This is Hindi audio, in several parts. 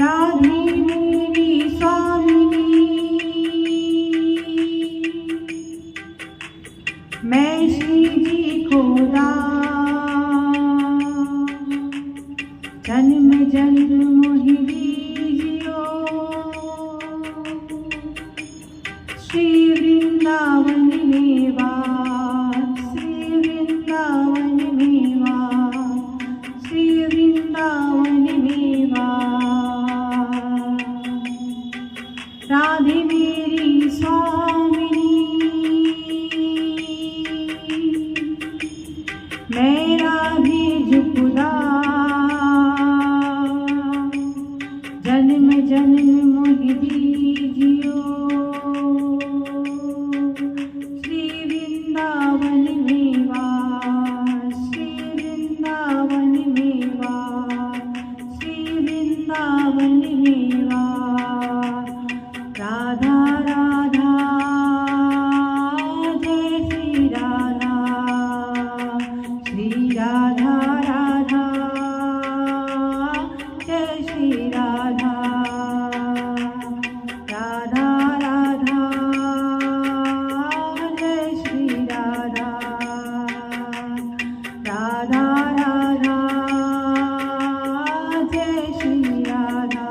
राधे मेरी स्वामिनी, मैं श्री जी को जन्म जन्म मोहि दीजियो, श्री वृंदावन में वास, श्री वृंदावन में वास, श्री वृंदावन में वास। राधे मेरी स्वामिनी, मैं राधे जुकुदा, जन्म जन्म मोहि दीजियो, श्री वृंदावन में वास, श्री वृंदावन में वास, श्री वृंदावन में वास। राधा राधा जय श्री राधा, श्री राधा राधा जय श्री राधा, राधा राधा जय श्री राधा, राधा राधा जय श्री राधा।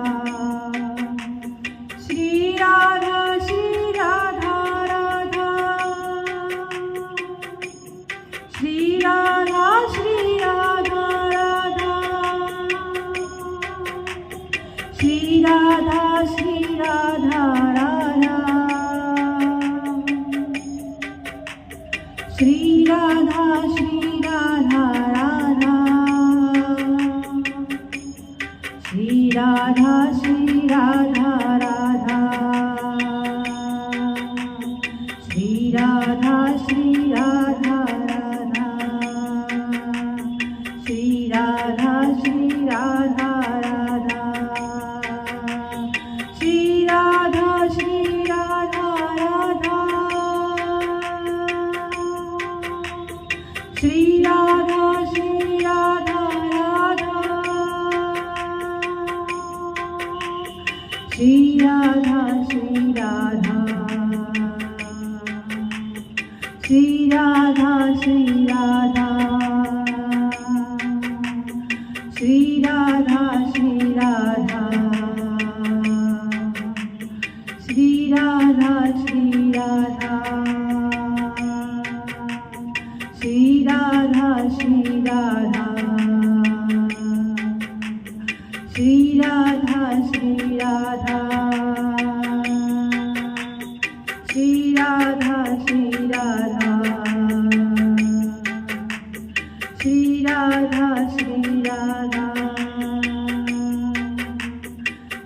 श्री राधा श्री राधा राधा, श्री राधा श्री राधा राधा, श्री राधा श्री राधा राधा, श्री राधा श्री राधा राधा, श्री राधा श्री राधा राधा, श्री राधा श्री राधा राधा, श्री राधा श्री राधा राधा, श्री राधा श्री राधा राधा, श्री राधा श्री राधा राधा, श्री राधा श्री राधा, श्री राधा श्री राधा, श्री राधा श्री राधा, श्री राधा श्री राधा, श्री राधा श्री राधा, श्री राधा श्री राधा, श्री राधा श्री राधा, श्री राधा श्री राधा,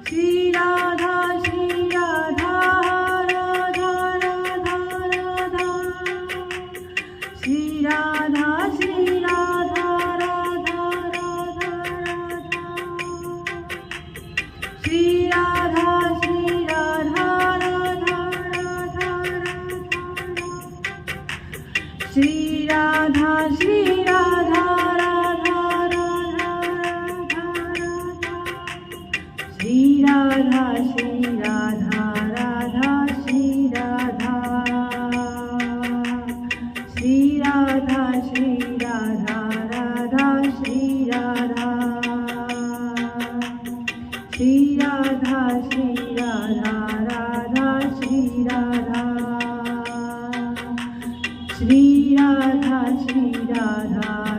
श्री राधा श्री राधा, राधा राधा राधा, श्री राधा श्री राधा, राधा राधा राधा, श्री राधा श्री राधा, राधा राधा राधा, श्री राधा श्री राधा, राधा राधा राधा, श्री राधा श्री राधा, राधा श्री राधा, श्री राधा श्री राधा, राधा श्री राधा, श्री राधा श्री राधा, राधा श्री राधा, श्री राधा श्री राधा,